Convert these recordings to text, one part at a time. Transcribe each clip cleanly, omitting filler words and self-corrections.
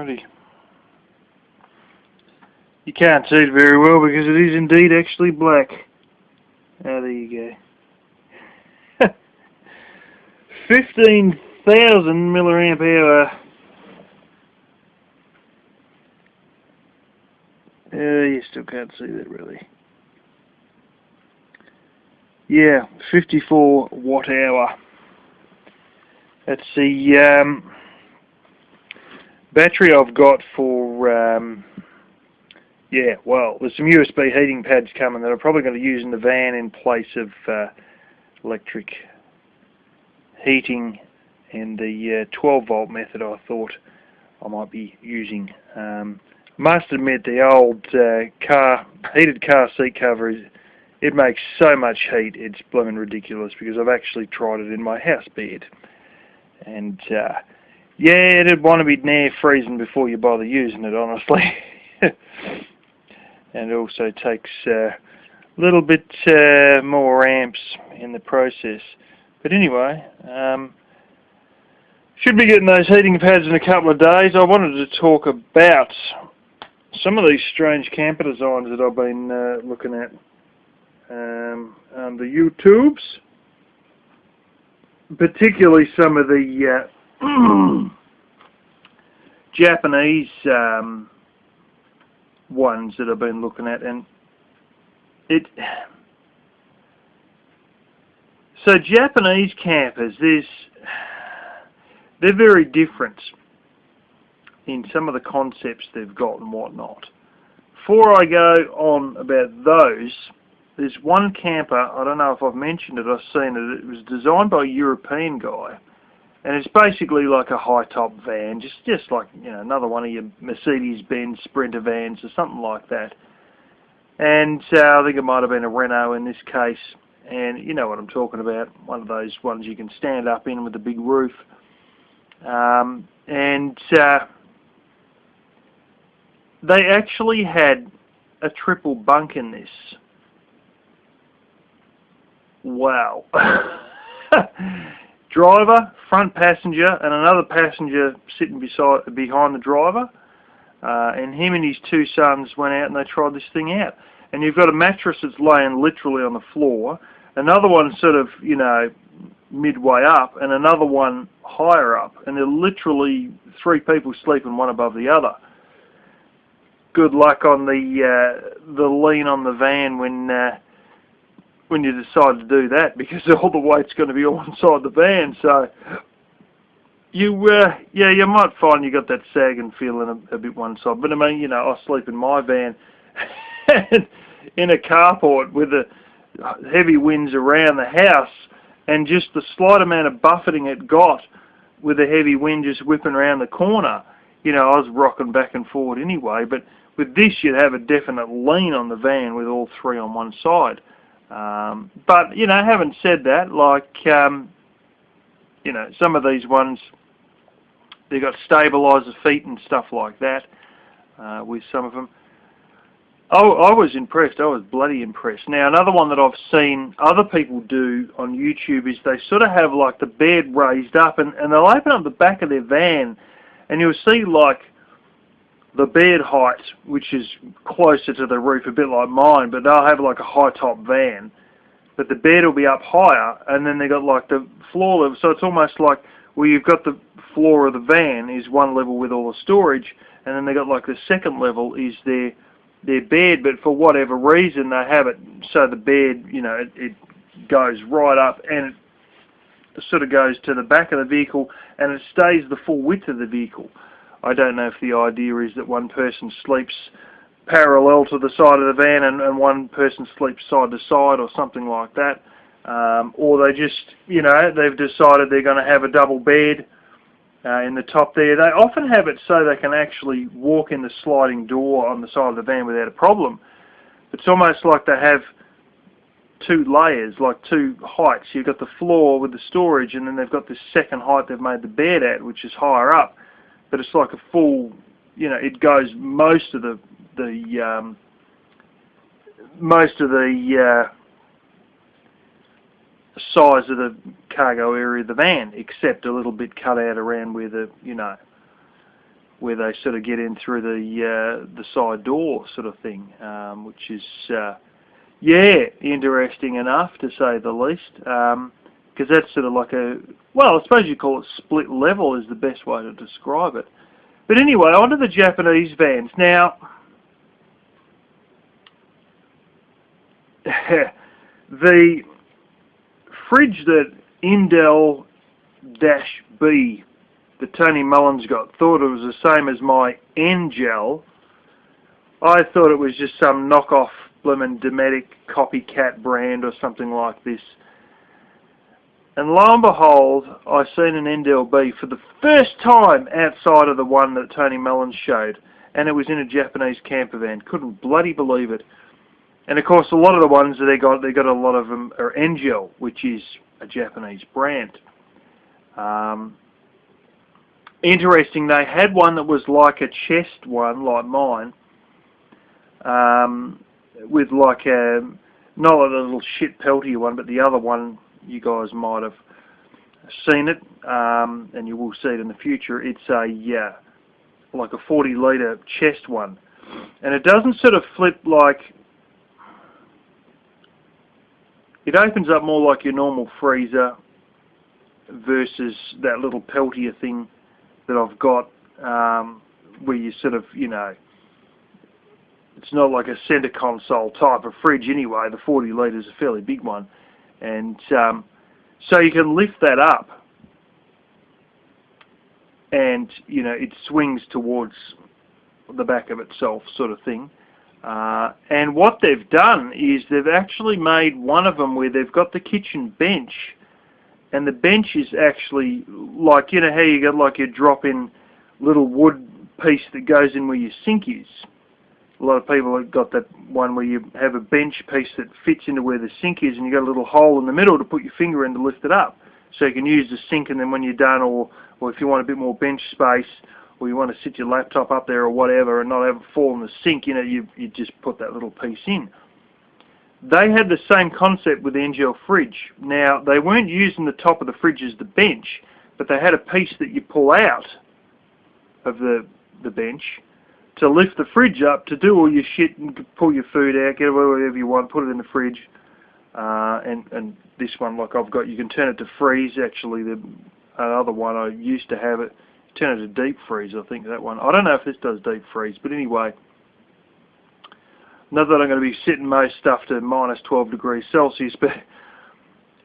Alrighty. You can't see it very well because it is indeed actually black. Oh, there you go. 15,000 milliamp hour. You still can't see that really. Yeah, 54 watt hour. That's the battery I've got for, yeah, well, there's some USB heating pads coming that I'm probably going to use in the van in place of electric heating, and the 12 volt method I thought I might be using. Must admit the old heated car seat cover, it makes so much heat, it's blooming ridiculous, because I've actually tried it in my house bed. And yeah, it'd want to be near freezing before you bother using it, honestly. And it also takes a little bit more amps in the process. But anyway, should be getting those heating pads in a couple of days. I wanted to talk about some of these strange camper designs that I've been looking at on the YouTubes. Particularly some of the Japanese ones that I've been looking at, and so Japanese campers, they're very different in some of the concepts they've got and whatnot. Before I go on about those, there's one camper, I don't know if I've mentioned it, I've seen it, it was designed by a European guy, and it's basically like a high-top van, just like, you know, another one of your Mercedes-Benz Sprinter vans or something like that. And I think it might have been a Renault in this case, and you know what I'm talking about, one of those ones you can stand up in with a big roof. They actually had a triple bunk in this. Wow. Driver, front passenger, and another passenger sitting behind the driver. And him and his two sons went out and they tried this thing out. And you've got a mattress that's laying literally on the floor, another one sort of, you know, midway up, and another one higher up. And they're literally three people sleeping one above the other. Good luck on the lean on the van when you decide to do that, because all the weight's going to be all inside the van. So you might find you got that sagging feeling a bit one side. But I mean, you know, I sleep in my van in a carport with the heavy winds around the house, and just the slight amount of buffeting it got with the heavy wind just whipping around the corner. You know, I was rocking back and forward anyway. But with this, you'd have a definite lean on the van with all three on one side. But, you know, having said that, like, you know, some of these ones, they've got stabilizer feet and stuff like that with some of them. Oh, I was impressed. I was bloody impressed. Now, another one that I've seen other people do on YouTube is they sort of have, like, the bed raised up, and they'll open up the back of their van, and you'll see, like, the bed height, which is closer to the roof, a bit like mine, but they'll have like a high top van, but the bed will be up higher, and then they got like the floor level, so it's almost like, well, you've got the floor of the van is one level with all the storage, and then they got like the second level is their bed, but for whatever reason they have it so the bed, you know, it goes right up, and it sort of goes to the back of the vehicle, and it stays the full width of the vehicle. I don't know if the idea is that one person sleeps parallel to the side of the van and one person sleeps side to side or something like that. Or they just, you know, they've decided they're going to have a double bed in the top there. They often have it so they can actually walk in the sliding door on the side of the van without a problem. It's almost like they have two layers, like two heights. You've got the floor with the storage, and then they've got this second height they've made the bed at, which is higher up. But it's like a full, you know, it goes most of the size of the cargo area of the van, except a little bit cut out around where the, you know, where they sort of get in through the side door sort of thing, which is yeah, interesting enough to say the least, because that's sort of like well, I suppose you call it split level is the best way to describe it. But anyway, onto the Japanese vans. Now, the fridge that Indel-B that Tony Mullins got thought it was the same as my N-Gel. I thought it was just some knockoff blimmin' Dometic copycat brand or something like this. And lo and behold, I seen an Indel-B for the first time outside of the one that Tony Mullins showed, and it was in a Japanese camper van. Couldn't bloody believe it. And of course, a lot of the ones that they got a lot of them are N-Gel, which is a Japanese brand. Interesting, they had one that was like a chest one, like mine, with like not like a little shit peltier one, but the other one, you guys might have seen it, and you will see it in the future. It's like a 40-litre chest one, and it doesn't sort of flip like, it opens up more like your normal freezer versus that little peltier thing that I've got, where you sort of, you know, it's not like a centre console type of fridge anyway. The 40 litres is a fairly big one, and so you can lift that up, and you know it swings towards the back of itself, sort of thing. And what they've done is they've actually made one of them where they've got the kitchen bench. And the bench is actually like, you know how you got like your drop-in little wood piece that goes in where your sink is. A lot of people have got that one where you have a bench piece that fits into where the sink is, and you got a little hole in the middle to put your finger in to lift it up. So you can use the sink, and then when you're done, or if you want a bit more bench space, or you want to sit your laptop up there or whatever and not have it fall in the sink, you know, you just put that little piece in. They had the same concept with the N-Gel fridge. Now, they weren't using the top of the fridge as the bench, but they had a piece that you pull out of the bench to lift the fridge up, to do all your shit and pull your food out, get whatever you want, put it in the fridge. And this one, like I've got, you can turn it to freeze. Actually, the other one, I used to have it, turn it to deep freeze, I think, that one. I don't know if this does deep freeze, but anyway, not that I'm going to be sitting most stuff to minus 12 degrees Celsius,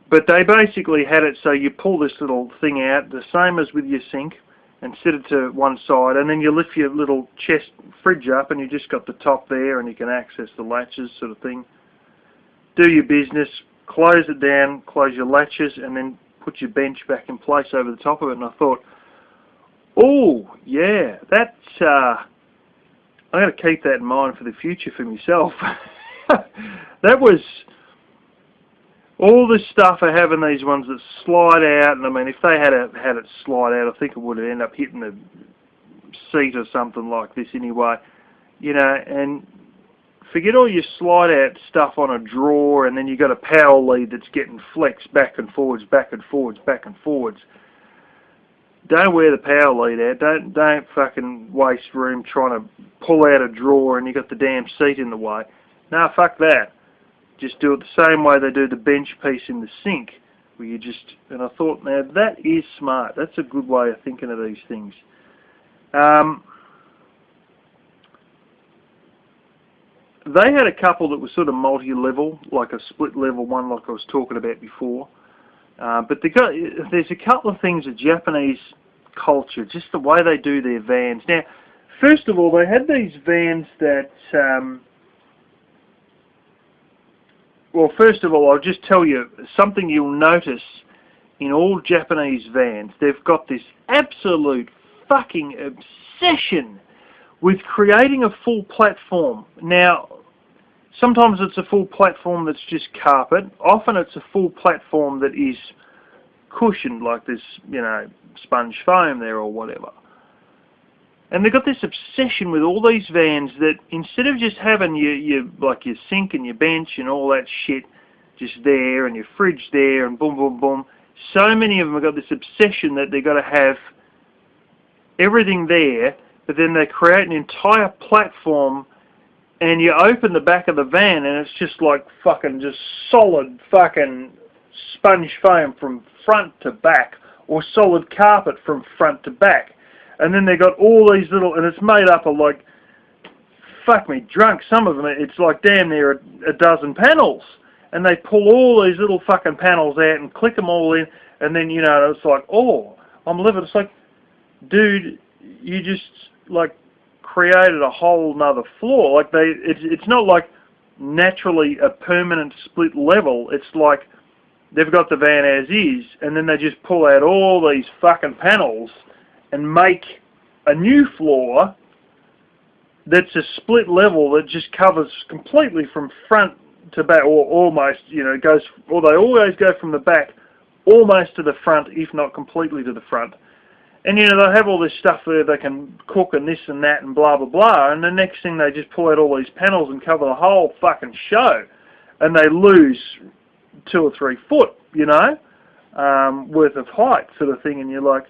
but they basically had it so you pull this little thing out, the same as with your sink, and set it to one side, and then you lift your little chest fridge up, and you just got the top there, and you can access the latches, sort of thing. Do your business, close it down, close your latches, and then put your bench back in place over the top of it. And I thought, oh yeah, that's I'm going to keep that in mind for the future for myself. That was all this stuff of having these ones that slide out, and I mean, if they had it slide out, I think it would end up hitting the seat or something like this anyway. You know, and forget all your slide out stuff on a drawer, and then you got a power lead that's getting flexed back and forwards, back and forwards, back and forwards. Don't wear the power lead out. Don't fucking waste room trying to pull out a drawer and you got the damn seat in the way. No, fuck that. Just do it the same way they do the bench piece in the sink, where you just. And I thought, now that is smart. That's a good way of thinking of these things. They had a couple that was sort of multi-level, like a split-level one, like I was talking about before. But there's a couple of things of Japanese culture, just the way they do their vans. Now, first of all, they had these vans that, well, first of all, I'll just tell you something you'll notice in all Japanese vans. They've got this absolute fucking obsession with creating a full platform. Now, sometimes it's a full platform that's just carpet. Often it's a full platform that is cushioned, like this, you know, sponge foam there or whatever. And they've got this obsession with all these vans that instead of just having your like your sink and your bench and all that shit just there and your fridge there and boom, boom, boom, so many of them have got this obsession that they've got to have everything there, but then they create an entire platform, and you open the back of the van and it's just like fucking just solid fucking sponge foam from front to back, or solid carpet from front to back. And then they got all these little, and it's made up of like, fuck me drunk, some of them, it's like damn near a dozen panels. And they pull all these little fucking panels out and click them all in, and then, you know, it's like, oh, I'm living. It's like, dude, you just, like, created a whole nother floor. Like, it's not like naturally a permanent split level. It's like they've got the van as is, and then they just pull out all these fucking panels and make a new floor that's a split level that just covers completely from front to back, or almost, you know, goes, or they always go from the back almost to the front, if not completely to the front. And, you know, they'll have all this stuff there, they can cook and this and that and blah, blah, blah, and the next thing they just pull out all these panels and cover the whole fucking show, and they lose 2 or 3 foot, you know, worth of height sort of thing, and you're like,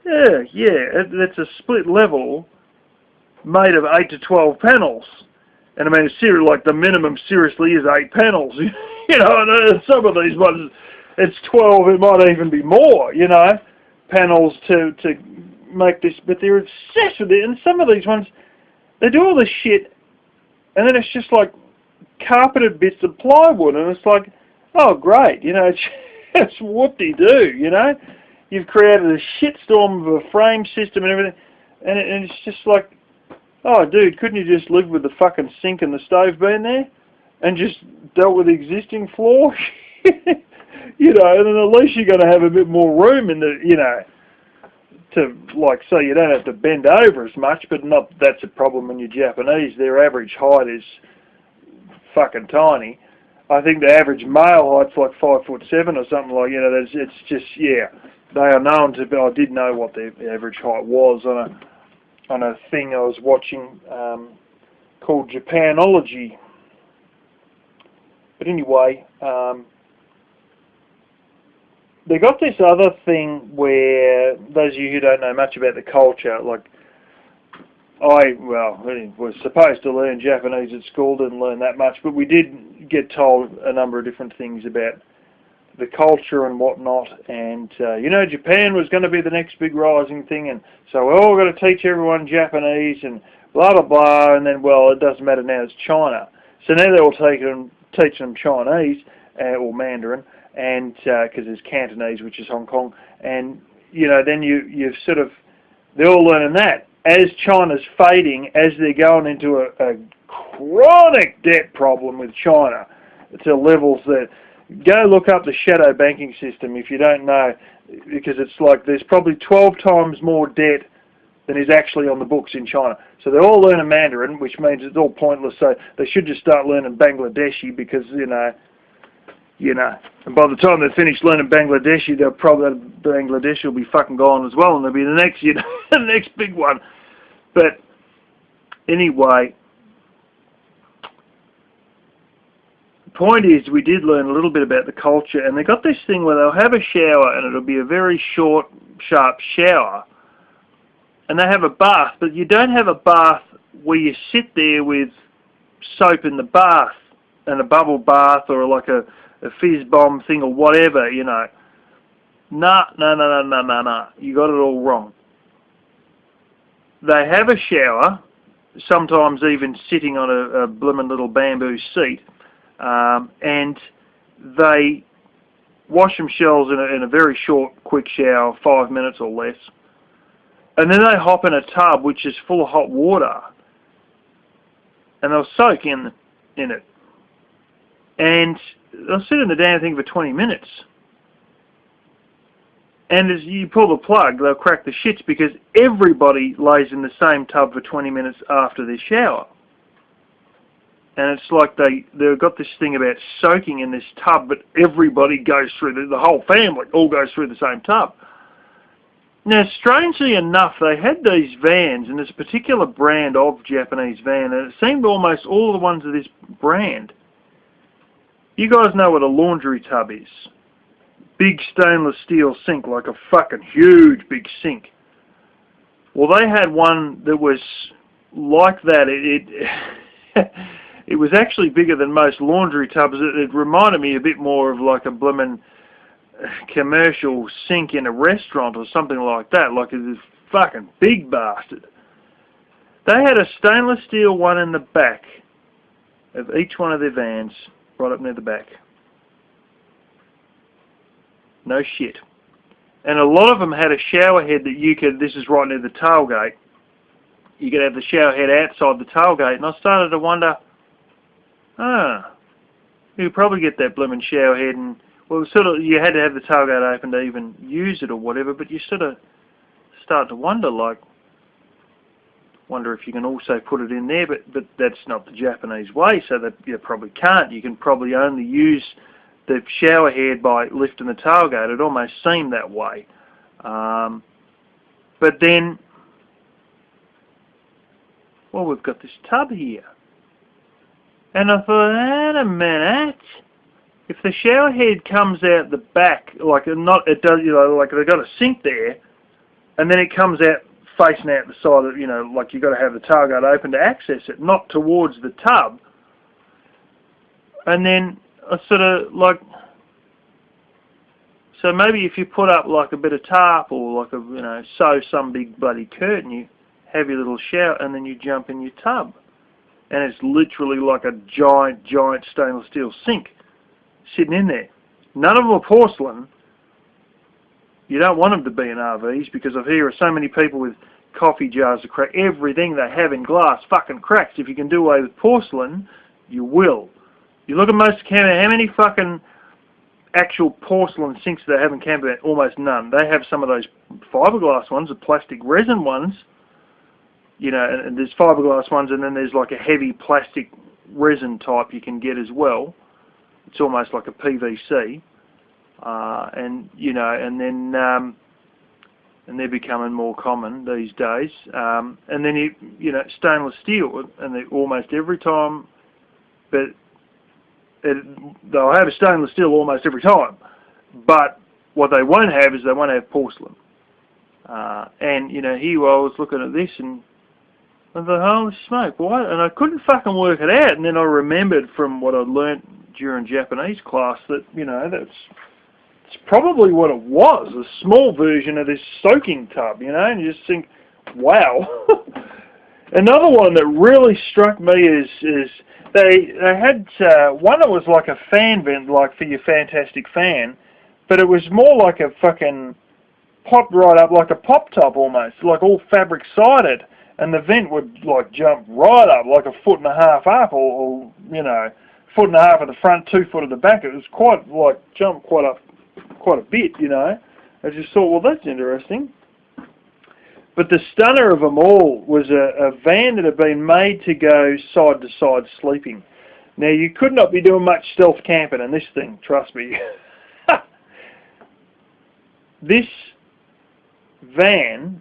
yeah, it's a split level made of 8 to 12 panels. And I mean, seriously, like the minimum seriously is 8 panels, you know, and some of these ones, it's 12, it might even be more, you know, panels to make this, but they're obsessed with it. And some of these ones, they do all this shit, and then it's just like carpeted bits of plywood, and it's like, oh great, you know, it's whoop-de-doo, you know. You've created a shitstorm of a frame system and everything, and it's just like, oh dude, couldn't you just live with the fucking sink and the stove being there, and just dealt with the existing floor? You know, and then at least you're going to have a bit more room in the, you know, to, like, so you don't have to bend over as much, but not, that's a problem when you're Japanese. Their average height is fucking tiny. I think the average male height's like 5'7" or something like, you know, it's just, yeah, they are known to be, I did know what their average height was on a thing I was watching called Japanology. But anyway, they got this other thing where, those of you who don't know much about the culture, like, I was supposed to learn Japanese at school, didn't learn that much, but we did get told a number of different things about the culture and whatnot, and, you know, Japan was going to be the next big rising thing, and so we're all going to teach everyone Japanese, and blah, blah, blah, and then, well, it doesn't matter now, it's China. So now they're all teaching them Chinese, or Mandarin, and because there's Cantonese, which is Hong Kong, and, you know, then you've sort of, they're all learning that. As China's fading, as they're going into a chronic debt problem with China, to levels that, go look up the shadow banking system if you don't know, because it's like there's probably 12 times more debt than is actually on the books in China. So they're all learning Mandarin, which means it's all pointless, so they should just start learning Bangladeshi, because, you know, and by the time they finish learning Bangladeshi, they'll probably, Bangladesh will be fucking gone as well, and they'll be the next, you know, the next big one. But anyway, the point is, we did learn a little bit about the culture, and they got this thing where they'll have a shower, and it'll be a very short, sharp shower, and they have a bath, but you don't have a bath where you sit there with soap in the bath, and a bubble bath, or like a fizz bomb thing, or whatever, you know. Nah. You got it all wrong. They have a shower, sometimes even sitting on a blooming little bamboo seat, and they wash themselves in a very short, quick shower, 5 minutes or less, and then they hop in a tub which is full of hot water, and they'll soak in it, and they'll sit in the damn thing for 20 minutes. And as you pull the plug, they'll crack the shits, because everybody lays in the same tub for 20 minutes after their shower. And it's like they've got this thing about soaking in this tub, but everybody goes through, the whole family all goes through the same tub. Now, strangely enough, they had these vans, and this particular brand of Japanese van, and it seemed almost all the ones of this brand. You guys know what a laundry tub is. Big stainless steel sink, like a fucking huge big sink. Well, they had one that was like that. It was actually bigger than most laundry tubs. It reminded me a bit more of like a blooming commercial sink in a restaurant or something like that. Like this fucking big bastard. They had a stainless steel one in the back of each one of their vans, right up near the back. No shit. And a lot of them had a shower head that you could, this is right near the tailgate, you could have the shower head outside the tailgate. And I started to wonder, you could probably get that blooming shower head, and, well, sort of, you had to have the tailgate open to even use it or whatever, but you sort of start to wonder, like, wonder if you can also put it in there, but that's not the Japanese way, so that you probably can't. You can probably only use the shower head by lifting the tailgate. It almost seemed that way. But then, well, we've got this tub here. And I thought, wait a minute. If the shower head comes out the back, like it does, you know, like they've got a sink there, and then it comes out facing out the side of, you know, like you've got to have the tailgate open to access it, not towards the tub. And then I sort of like, so maybe if you put up like a bit of tarp or like a, you know, sew some big bloody curtain, you have your little shower and then you jump in your tub. And it's literally like a giant stainless steel sink sitting in there. None of them are porcelain. You don't want them to be in RVs because I hear of so many people with coffee jars that crack. Everything they have in glass fucking cracks. If you can do away with porcelain, you will. You look at most campers, how many fucking actual porcelain sinks they have in camper? Almost none. They have some of those fiberglass ones, the plastic resin ones. You know, and there's fiberglass ones, and then there's like a heavy plastic resin type you can get as well. It's almost like a PVC. And you know, and then and they're becoming more common these days. And then you know, stainless steel, and they almost every time, but they'll have a stainless steel almost every time. But what they won't have is they won't have porcelain. And you know, here I was looking at this and I thought, holy smoke, what? And I couldn't fucking work it out. And then I remembered from what I'd learnt during Japanese class that, you know, it's probably what it was, a small version of this soaking tub, you know, and you just think, wow. Another one that really struck me is they had one that was like a fan vent, like for your Fantastic fan, but it was more like a fucking popped right up, like a pop top almost, like all fabric sided, and the vent would like jump right up, like 1.5 feet up, or you know, 1.5 feet at the front, 2 foot at the back. It was quite like jumped quite a bit, you know. I just thought, well, that's interesting. But the stunner of them all was a van that had been made to go side to side sleeping. Now you could not be doing much stealth camping in this thing, trust me. This van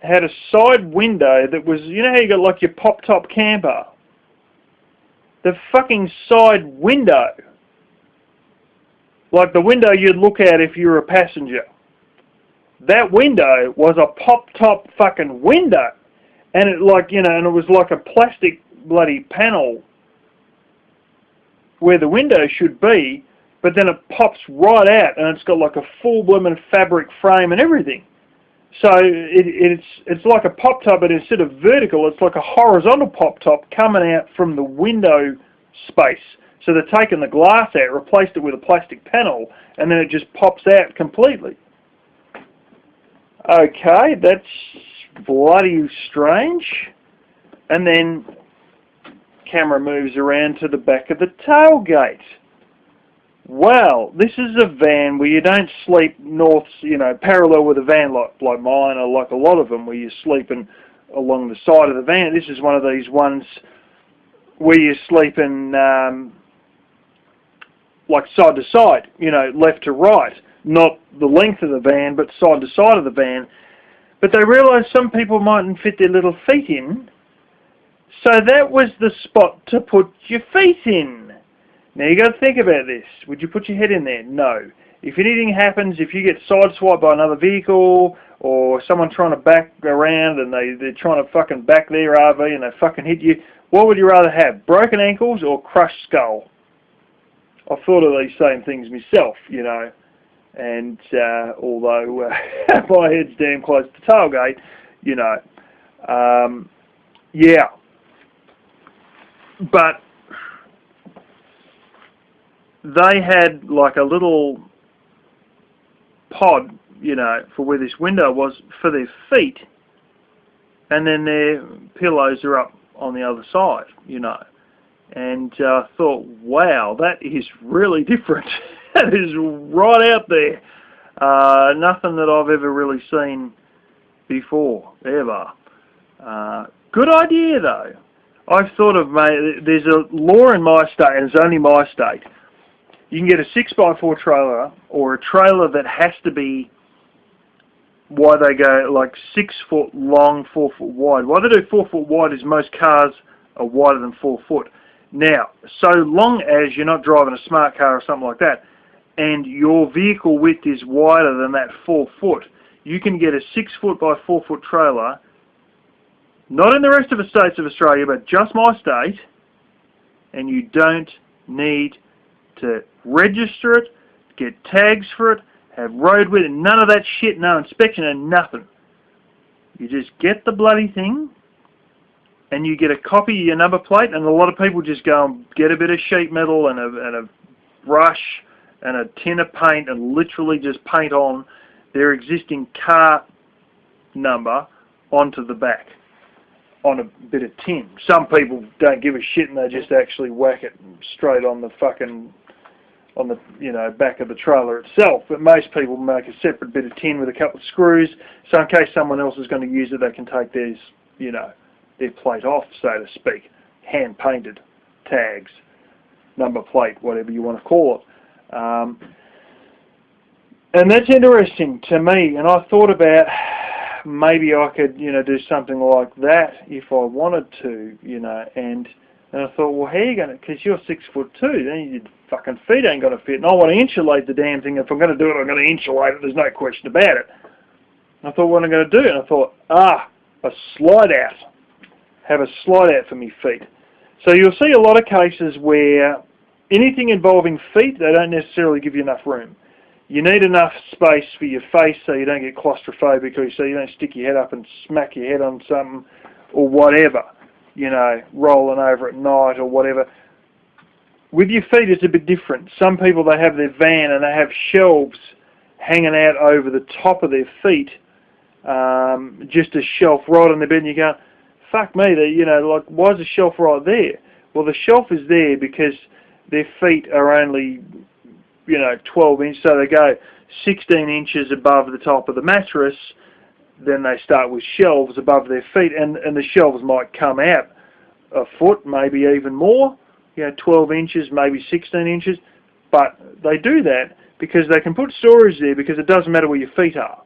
had a side window that was, you know how you got like your pop-top camper? The fucking side window, like the window you'd look at if you were a passenger, that window was a pop-top fucking window. And it like, you know, and it was like a plastic bloody panel where the window should be, but then it pops right out and it's got like a full blooming fabric frame and everything. So it's like a pop top, but instead of vertical, it's like a horizontal pop top coming out from the window space. So they're taking the glass out, replaced it with a plastic panel, and then it just pops out completely. Okay, that's bloody strange. And then camera moves around to the back of the tailgate. Well, this is a van where you don't sleep north, you know, parallel with a van like mine or like a lot of them where you're sleeping along the side of the van. This is one of these ones where you're sleeping like side to side, you know, left to right. Not the length of the van, but side to side of the van. But they realised some people mightn't fit their little feet in, so that was the spot to put your feet in. Now you got to think about this. Would you put your head in there? No. if anything happens, if you get sideswiped by another vehicle, or someone trying to back around and they're trying to fucking back their RV and they fucking hit you, what would you rather have, broken ankles or crushed skull? I've thought of these same things myself, you know, and although my head's damn close to tailgate, you know, yeah. But they had like a little pod, you know, for where this window was for their feet, and then their pillows are up on the other side, you know. And I thought, wow, that is really different. That is right out there. Nothing that I've ever really seen before, ever. Good idea, though. I've thought of, there's a law in my state, and it's only my state. You can get a 6x4 trailer, or a trailer that has to be, why they go like 6 foot long, 4 foot wide. Why they do 4 foot wide is most cars are wider than 4 foot. Now, so long as you're not driving a smart car or something like that, and your vehicle width is wider than that 4 foot, you can get a 6 foot by 4 foot trailer, not in the rest of the states of Australia, but just my state, and you don't need to register it, get tags for it, have road width, none of that shit, no inspection and nothing. You just get the bloody thing, and you get a copy of your number plate, and a lot of people just go and get a bit of sheet metal and a brush and a tin of paint and literally just paint on their existing car number onto the back on a bit of tin. Some people don't give a shit and they just actually whack it straight on the fucking, on the, you know, back of the trailer itself. But most people make a separate bit of tin with a couple of screws, so in case someone else is going to use it, they can take theirs, you know, their plate off, so to speak. Hand painted tags, number plate, whatever you want to call it. And that's interesting to me, and I thought about maybe I could, you know, do something like that if I wanted to, you know, and I thought, well, how are you going to, because you're 6'2", then your fucking feet ain't going to fit, and I want to insulate the damn thing. If I'm going to do it, I'm going to insulate it, there's no question about it. And I thought, what am I going to do? And I thought, a slide out. Have a slide out for me feet. So you'll see a lot of cases where anything involving feet, they don't necessarily give you enough room. You need enough space for your face so you don't get claustrophobic, or so you don't stick your head up and smack your head on something or whatever, you know, rolling over at night or whatever. With your feet it's a bit different. Some people, they have their van and they have shelves hanging out over the top of their feet, just a shelf right on the bed, and you go, fuck me, you know, like, why is the shelf right there? Well, the shelf is there because their feet are only, you know, 12 inches, so they go 16 inches above the top of the mattress, then they start with shelves above their feet, and the shelves might come out a foot, maybe even more, you know, 12 inches, maybe 16 inches, but they do that because they can put storage there because it doesn't matter where your feet are.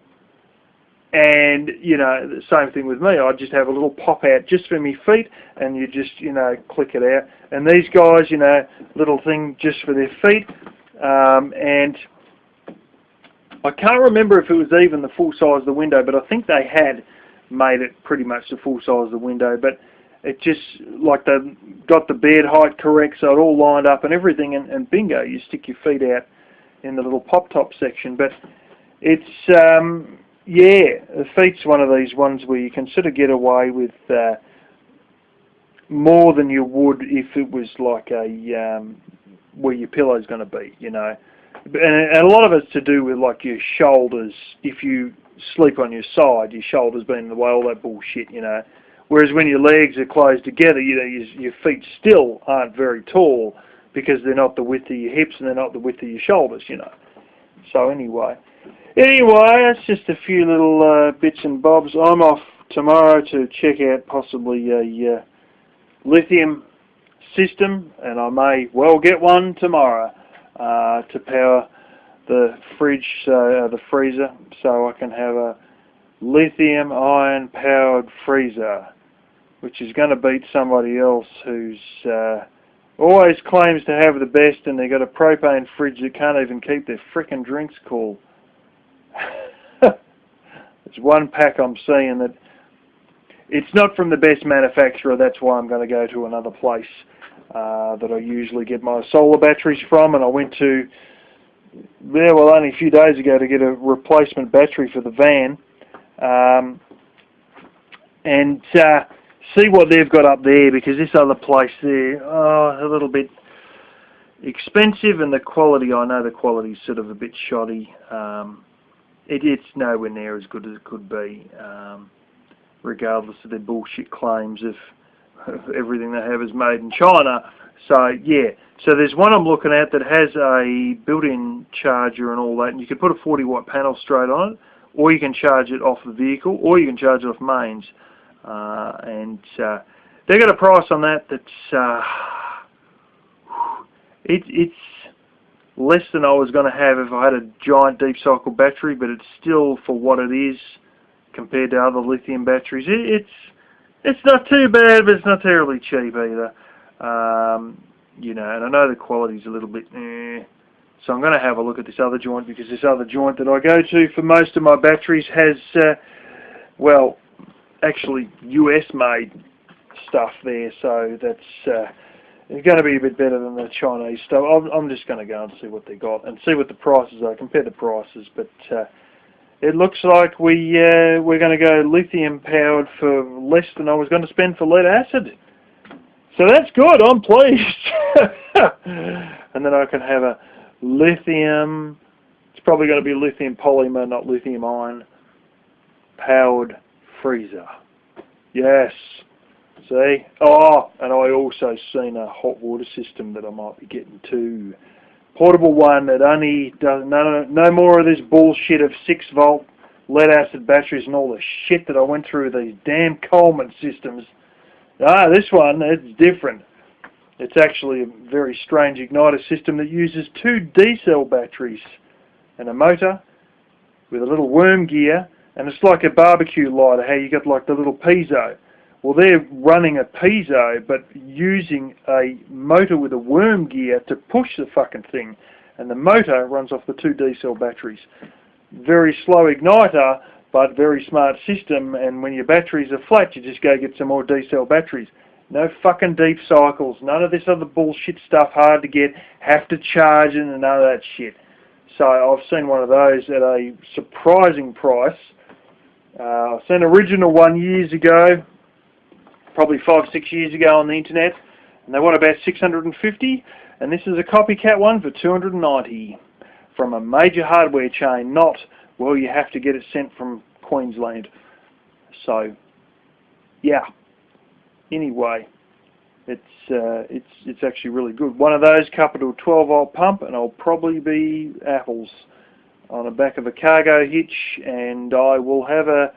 And, you know, the same thing with me. I just have a little pop out just for my feet, and you just, you know, click it out. And these guys, you know, little thing just for their feet. And I can't remember if it was even the full size of the window, but I think they had made it pretty much the full size of the window. But it just, like, they got the bed height correct, so it all lined up and everything, and bingo, you stick your feet out in the little pop-top section. But it's, yeah, the feet's one of these ones where you can sort of get away with more than you would if it was like a where your pillow's going to be, you know. And a lot of it's to do with like your shoulders. If you sleep on your side, your shoulders being in the way, all that bullshit, you know. Whereas when your legs are closed together, you know, your feet still aren't very tall because they're not the width of your hips and they're not the width of your shoulders, you know. So anyway, that's just a few little bits and bobs. I'm off tomorrow to check out possibly a lithium system, and I may well get one tomorrow to power the fridge, the freezer, so I can have a lithium ion powered freezer, which is going to beat somebody else who's, well, always claims to have the best, and they got a propane fridge that can't even keep their frickin' drinks cool. It's one pack I'm seeing that it's not from the best manufacturer. That's why I'm going to go to another place that I usually get my solar batteries from, and I went to only a few days ago to get a replacement battery for the van, and see what they've got up there, because this other place there, a little bit expensive, and the quality, I know the quality's sort of a bit shoddy. It's nowhere near as good as it could be, regardless of their bullshit claims of everything they have is made in China. So yeah, so there's one I'm looking at that has a built-in charger and all that, and you can put a 40-watt panel straight on it, or you can charge it off the vehicle, or you can charge it off mains. And they got a price on that that's it's less than I was going to have if I had a giant deep cycle battery, but it's still, for what it is compared to other lithium batteries, it's not too bad, but it's not terribly cheap either. You know, and I know the quality's a little bit so I'm going to have a look at this other joint, because this other joint that I go to for most of my batteries has well, actually US made stuff there, so that's it's going to be a bit better than the Chinese stuff. I'm just going to go and see what they got and see what the prices are, compare the prices, but it looks like we're going to go lithium powered for less than I was going to spend for lead acid. So that's good, I'm pleased. And then I can have a lithium, it's probably going to be lithium polymer, not lithium ion, powered freezer. Yes. See? Oh, and I also seen a hot water system that I might be getting too. Portable one that only does no more of this bullshit of 6-volt lead acid batteries and all the shit that I went through with these damn Coleman systems. This one, it's different. It's actually a very strange igniter system that uses 2 D-cell batteries and a motor with a little worm gear, and it's like a barbecue lighter, how you got like the little piezo. Well, they're running a piezo, but using a motor with a worm gear to push the fucking thing, and the motor runs off the 2 D-cell batteries. Very slow igniter, but very smart system, and when your batteries are flat, you just go get some more D-cell batteries. No fucking deep cycles, none of this other bullshit stuff, hard to get, have to charge it, and none of that shit. So I've seen one of those at a surprising price. I've seen an original one years ago, probably 5-6 years ago on the internet, and they want about 650, and this is a copycat one for 290 from a major hardware chain, not, well, you have to get it sent from Queensland. So yeah, anyway, it's actually really good. One of those coupled to a 12-volt pump, and I'll probably be apples on the back of a cargo hitch, and I will have a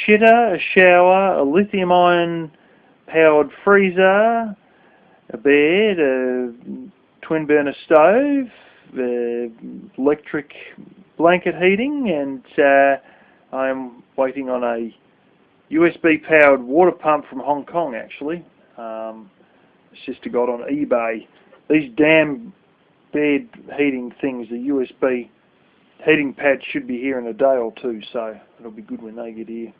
shitter, a shower, a lithium-ion powered freezer, a bed, a twin-burner stove, electric blanket heating, and I'm waiting on a USB-powered water pump from Hong Kong, actually. Sister got on eBay. These damn bed heating things, the USB heating pads should be here in a day or two, so it'll be good when they get here.